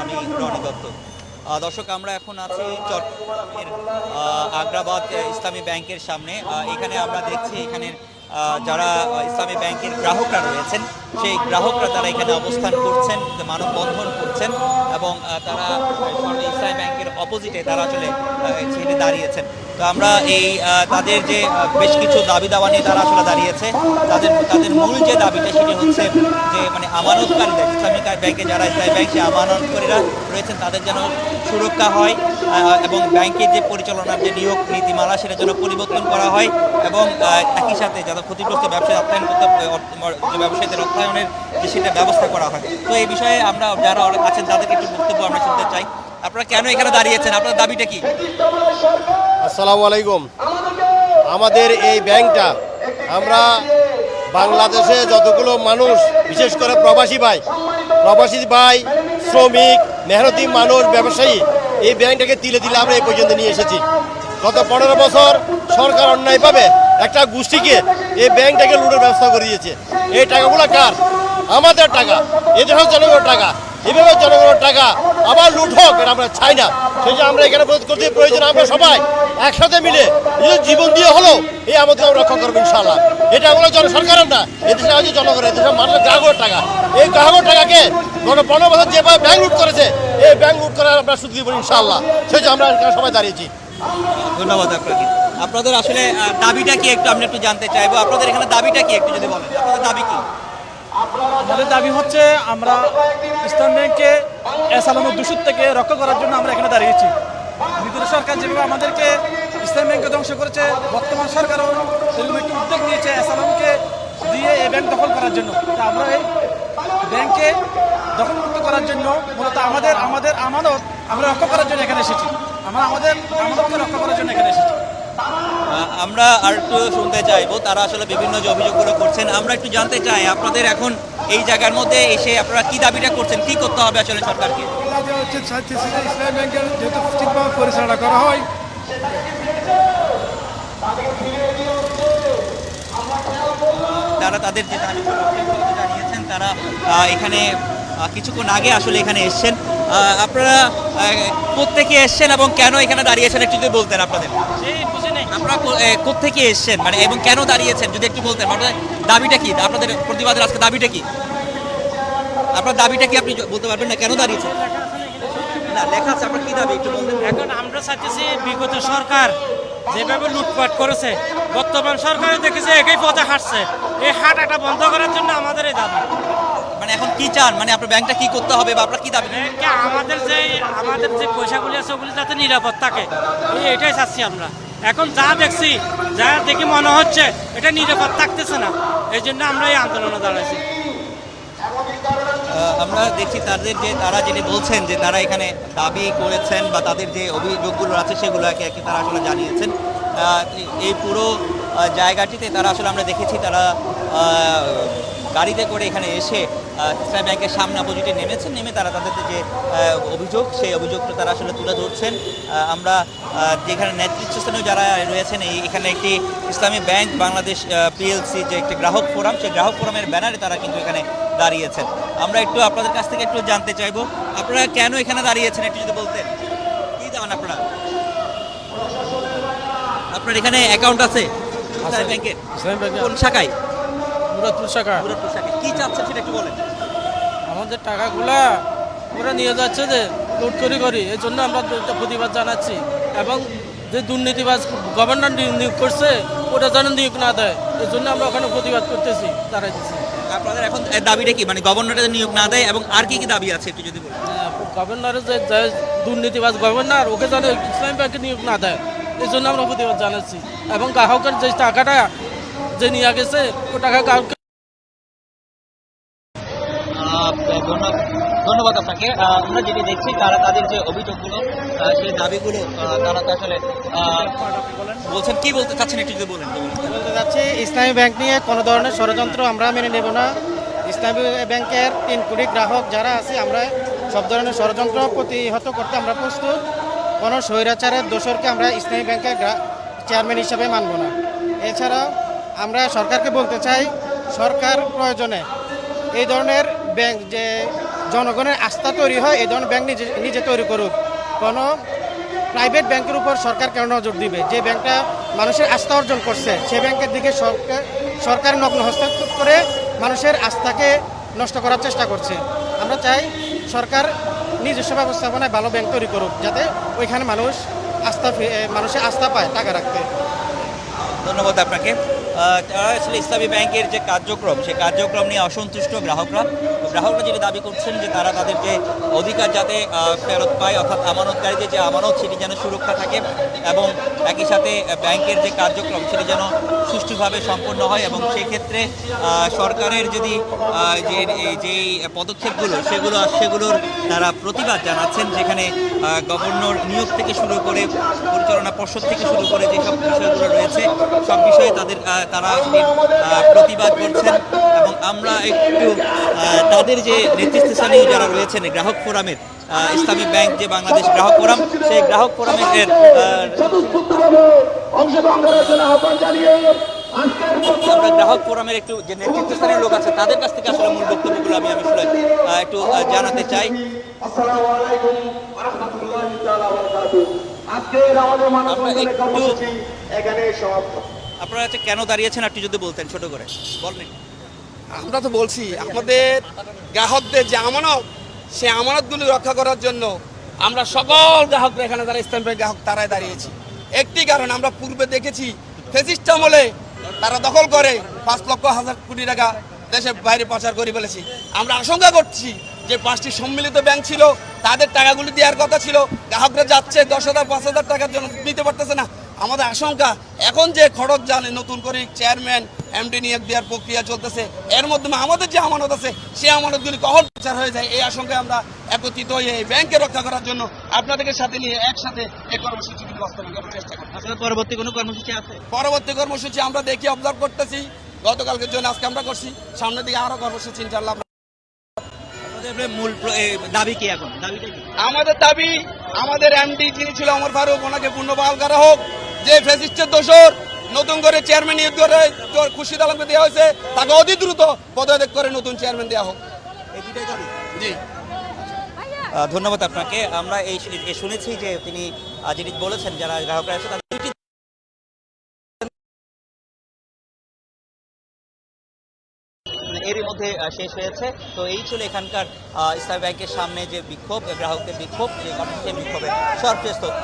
আমি রনি দত্ত। দর্শক, আমরা এখন আছি চট্টগ্রামের আগ্রাবাদ ইসলামী ব্যাংকের সামনে। এখানে আমরা দেখছি এখানে যারা ইসলামী ব্যাংকের গ্রাহকরা রয়েছেন সেই গ্রাহকরা তারা এখানে অবস্থান করছেন, মানববন্ধন করছেন এবং তারা ইসলামী ব্যাংকের অপোজিটে তারা আসলে সেখানে দাঁড়িয়েছেন। তো আমরা এই তাদের যে বেশ কিছু দাবি দাওয়া নিয়ে তারা আসলে দাঁড়িয়েছে। তাদের মূল যে দাবিটা সেটি হচ্ছে যে মানে আমানতকারীদের, ইসলামী ব্যাংকে যারা ইসলামী ব্যাংক সে আমানতকারীরা রয়েছেন তাদের যেন সুরক্ষা হয় এবং ব্যাংকের যে পরিচালনার যে নিয়োগ নীতিমালা সেটা যেন পরিবর্তন করা হয় এবং একই সাথে যারা ক্ষতিগ্রস্ত ব্যবসায় অর্থায়ন করতে ব্যবসায়ীদের অর্থায়নের যে সেটা ব্যবস্থা করা হয়। তো এই বিষয়ে আমরা যারা আছেন তাদেরকে একটু বক্তব্য আমরা শুনতে চাই। আপনারা কেন এখানে দাঁড়িয়েছেন, আপনার দাবিটা কি? আসসালামু আলাইকুম। আমাদের এই ব্যাংকটা আমরা বাংলাদেশে যতগুলো মানুষ, বিশেষ করে প্রবাসী ভাই, শ্রমিক, মেহনতি মানুষ, ব্যবসায়ী, এই ব্যাংকটাকে তিলে তিলে আমরা এই পর্যন্ত নিয়ে এসেছি। গত 15 বছর সরকার অন্যায়ভাবে একটা গোষ্ঠীকে এই ব্যাংকটাকে লুটের ব্যবস্থা করে দিয়েছে। এই টাকাগুলো কার? আমাদের টাকা, এই দেশের জনগণের টাকা। এভাবে জনগণের টাকা আবার লুট হোক এটা আমরা চাই না। সেই যে আমরা এখানে করতে প্রয়োজন আমরা সবাই একসাথে মিলে নিজের জীবন দিয়ে হলো এই আমাদের রক্ষা করবো ইনশাআল্লাহ। এটা হলো সরকারের না, এদেশে হচ্ছে জনগণের, এদেশের মানুষের গ্রাহকের টাকা। এই গ্রাহকের টাকাকে গত 15 বছর যেভাবে ব্যাংক লুট করেছে এই ব্যাংক লুট করার আমরা সুযোগ দিব ইনশাআল্লাহ। সেই যে আমরা এখানে সবাই দাঁড়িয়েছি। ধন্যবাদ আপনাকে। আপনাদের আসলে দাবিটা কি একটু আমরা একটু জানতে চাইবো। আপনাদের এখানে দাবিটা কি একটু যদি বলেন, আপনাদের দাবি কি? আমাদের দাবি হচ্ছে আমরা ইসলাম ব্যাংককে এসালামের দূষণ থেকে রক্ষা করার জন্য আমরা এখানে দাঁড়িয়েছি। বিগত সরকার যেভাবে আমাদেরকে ইসলাম ব্যাংককে ধ্বংস করেছে, বর্তমান সরকারও এরকম একটি উদ্যোগ নিয়েছে এসালামকে দিয়ে এই ব্যাংক দখল করার জন্য। আমরা এই ব্যাংকে দখলমুক্ত করার জন্য মূলত আমাদের আমানত আমরা রক্ষা করার জন্য এখানে এসেছি। আমাদের আমানতকে রক্ষা করার জন্য এখানে এসেছি। আমরা আর একটু শুনতে চাইবো তারা আসলে বিভিন্ন যে অভিযোগগুলো করছেন। আমরা একটু জানতে চাই আপনাদের এখন এই জায়গার মধ্যে এসে আপনারা কি দাবিটা করছেন, কি করতে হবে আসলে সরকারকে? ইসলাম ব্যাংকের যেহেতু ঠিকভাবে পরিচালনা করা হয়, তারা তাদের যে দাবিগুলো জানিয়েছেন তারা এখানে কিছুক্ষণ আগে আসলে এখানে এসছেন। আপনারা কোত্থেকে এসছেন এবং কেন এখানে দাঁড়িয়েছেন একটু যদি বলতেন। আপনাদের আপনারা কোত্থেকে এসছেন মানে এবং কেন দাঁড়িয়েছেন যদি একটু বলতেন। আপনাদের দাবিটা কি, আপনাদের প্রতিবাদের আজকে দাবিটা কি? আপনার দাবিটা কি আপনি বলতে পারবেন না? কেন দাঁড়িয়েছেন? না লেখা আছে, আপনার কি দাবি একটু বলতেন। এখন আমরা চাইতেছি বিগত সরকার যেভাবে লুটপাট করেছে, বর্তমান সরকারে দেখেছে একই পথে হাঁটছে, এই হাঁটাটা বন্ধ করার জন্য আমাদের এই দাবি। মানে এখন কি চান, মানে আপনার ব্যাংকটা কি করতে হবে বা আপনার কি দাবি? আমাদের যে পয়সাগুলি আছে ওগুলি যাতে নিরাপদ থাকে, এটাই চাচ্ছি আমরা। এখন যা দেখি মনে হচ্ছে এটা নিরাপদ থাকতেছে না, এই জন্য আমরা এই আন্দোলনে দাঁড়াইছি। আমরা দেখছি তারা যেটি বলছেন যে তারা এখানে দাবি করেছেন বা তাদের যে অভিযোগগুলো আছে সেগুলো একে একে তারা আসলে জানিয়েছেন। এই পুরো জায়গাটিতে তারা আসলে আমরা দেখেছি তারা গাড়িতে করে এখানে এসে ইসলামী ব্যাংকের সামনে অপোজিটে নেমে তারা তাদের যে অভিযোগ সেই অভিযোগটা তারা আসলে তুলে ধরছেন। আমরা যেখানে নেতৃত্বস্থানীয় যারা রয়েছেন এখানে একটি ইসলামী ব্যাংক বাংলাদেশ পিএলসি যে একটি গ্রাহক ফোরাম, সেই গ্রাহক ফোরামের ব্যানারে তারা কিন্তু এখানে দাঁড়িয়েছেন। আমরা একটু আপনাদের কাছ থেকে একটু জানতে চাইবো আপনারা কেন এখানে দাঁড়িয়েছেন একটু যদি বলতেন। কি দেন আপনারা? আপনার এখানে অ্যাকাউন্ট আছে ইসলামী ব্যাংকের? কোন শাখায়? মুরাদপুর শাখা। মুরাদপুর শাখায়। কি চাচ্ছেন সেটা একটু বলেন। আমাদের টাকাগুলা ওরা নিয়ে যাচ্ছে যে লুট করি, এই জন্য আমরা প্রতিবাদ জানাচ্ছি। এবং যে দুর্নীতিবাজ গভর্নর নিয়োগ করছে ওটা যেন নিয়োগ না দেয়, এই জন্য আমরা ওখানে প্রতিবাদ করতেছি, দাঁড়াইতেছি। আপনাদের এখন দাবিটা কি, মানে গভর্নরের নিয়োগ না দেয় এবং আর কি কি দাবি আছে একটু যদি বলেন। গভর্নরের যে দুর্নীতিবাজ গভর্নর ওকে যেন ইসলামী ব্যাংকে নিয়োগ না দেয়, এই জন্য আমরা প্রতিবাদ জানাচ্ছি। এবং গ্রাহকের যে টাকাটা যে নিয়ে গেছে ও টাকা গ্রাহক। ধন্যবাদ আপনাকে। আমরা যেটি দেখছি তারা তাদের যে অভিযোগগুলো সেই দাবিগুলো তারা তো আসলে বলছেন। কি বলতে চাচ্ছেন একটু যদি বলেন। বলতে চাচ্ছি ইসলামী ব্যাংক নিয়ে কোনো ধরনের ষড়যন্ত্র আমরা মেনে নেব না। ইসলামী ব্যাংকের 3 কোটি গ্রাহক যারা আছে আমরা সব ধরনের ষড়যন্ত্র প্রতিহত করতে আমরা প্রস্তুত। কোনো স্বৈরাচারের দোসরকে আমরা ইসলামী ব্যাংকের চেয়ারম্যান হিসাবে মানব না। এছাড়াও আমরা সরকারকে বলতে চাই, সরকার প্রয়োজনে এই ধরনের ব্যাংক যে জনগণের আস্থা তৈরি হয় এই ধরনের ব্যাংক নিজে নিজে তৈরি করুক। কোনো প্রাইভেট ব্যাংকের উপর সরকার কেন নজর দিবে? যে ব্যাংকটা মানুষের আস্থা অর্জন করছে সেই ব্যাংকের দিকে সরকার নগ্ন হস্তক্ষেপ করে মানুষের আস্থাকে নষ্ট করার চেষ্টা করছে। আমরা চাই সরকার নিজস্ব ব্যবস্থাপনায় ভালো ব্যাংক তৈরি করুক, যাতে ওইখানে মানুষের আস্থা পায় টাকা রাখতে। ধন্যবাদ আপনাকে। তারা আসলে ইসলামী ব্যাংকের যে কার্যক্রম, সেই কার্যক্রম নিয়ে অসন্তুষ্ট গ্রাহকরা যেটা দাবি করছেন যে তারা তাদের যে অধিকার যাতে ফেরত পায়, অর্থাৎ আমানতকারীদের যে আমানত সেটি যেন সুরক্ষা থাকে এবং একই সাথে ব্যাংকের যে কার্যক্রম সেটি যেন সুষ্ঠুভাবে সম্পন্ন হয় এবং সেই ক্ষেত্রে সরকারের যদি যেই পদক্ষেপগুলো সেগুলোর তারা প্রতিবাদ জানাচ্ছেন, যেখানে গভর্নর নিয়োগ থেকে শুরু করে পরিচালনা পর্ষদ থেকে শুরু করে যেসব বিষয়গুলো রয়েছে সব বিষয়ে তারা প্রতিবাদ করছেন। এবং আমরা একটু তাদের যে নেতৃত্বস্থানীয় যারা রয়েছেন গ্রাহক ফোরামের, ইসলামী ব্যাংক যে বাংলাদেশ গ্রাহক ফোরাম, সেই গ্রাহক ফোরামের আমরা গ্রাহক ফোরামের একটু যে নেতৃত্বস্থানীয় লোক আছে তাদের কাছ থেকে আসলে মূল বক্তব্যগুলো আমি আসলে একটু জানাতে চাই। আপনারা কেন দাঁড়িয়েছেন আপনি যদি বলতেন ছোট করে বলেন। আমরা তো বলছি আমাদের গ্রাহকদের যে আমানত, সে আমানতগুলি রক্ষা করার জন্য আমরা সকল গ্রাহকরা এখানে যারা ইসলামী ব্যাংক গ্রাহক তারাই দাঁড়িয়েছি। একটি কারণ, আমরা পূর্বে দেখেছি ফ্যাসিস্ট আমলে তারা দখল করে 5 লক্ষ হাজার কোটি টাকা দেশের বাইরে পাচার করে ফেলেছি। আমরা আশঙ্কা করছি যে 5টি সম্মিলিত ব্যাংক ছিল, তাদের টাকাগুলি দেওয়ার কথা ছিল, গ্রাহকরা যাচ্ছে 10,000 5,000 টাকার জন্য নিতে পারতেছে না। আমাদের আশঙ্কা এখন যে খড়গ জানে নতুন করে চেয়ারম্যান এমডি নিয়োগ দেওয়ার প্রক্রিয়া চলতেছে, এর মাধ্যমে আমাদের যে আমানত আছে সেই আমানতগুলি কখন প্রচার হয়ে যায়, এই আশঙ্কায় আমরা একত্রিত হয়ে এই ব্যাংকে রক্ষা করার জন্য আপনাদেরকে সাথে নিয়ে একসাথে এই কর্মসূচিগুলি বাস্তবায়ন করার চেষ্টা করছি। আসলে পরবর্তী কোনো কর্মসূচি আছে? পরবর্তী কর্মসূচি আমরা দেখি অবজার্ভ করতেছি, গতকালকের জন্য আজকে আমরা করছি, সামনের দিকে আরো কর্মসূচি ইনশাআল্লাহ। মূল দাবি কি এখন? দাবিটা কি? আমাদের দাবি, আমাদের এমডি যিনি ছিল ওমর ফারুক, ওনাকে পুনর্বহাল করা হোক। যে ফ্যাসিস্টের দোষর নতুন করে চেয়ারম্যান নিয়োগ করে খুরশিদ আলমকে দেওয়া হয়েছে, তাকে অতি দ্রুত পদত্যাগ করে নতুন চেয়ারম্যান দেওয়া হোক। এই দুটাই দাবি। জি, ধন্যবাদ আপনাকে। আমরা এই শুনেছি যে তিনি যিনি বলেছেন যারা গ্রাহকরা আছে তাদের দুটি এরই মধ্যে শেষ হয়েছে। তো এই ছিল এখানকার ইসলামী ব্যাংকের সামনে যে বিক্ষোভ, গ্রাহকদের বিক্ষোভ, যে কর্মসূচি বিক্ষোভের সর্বশেষ তথ্য।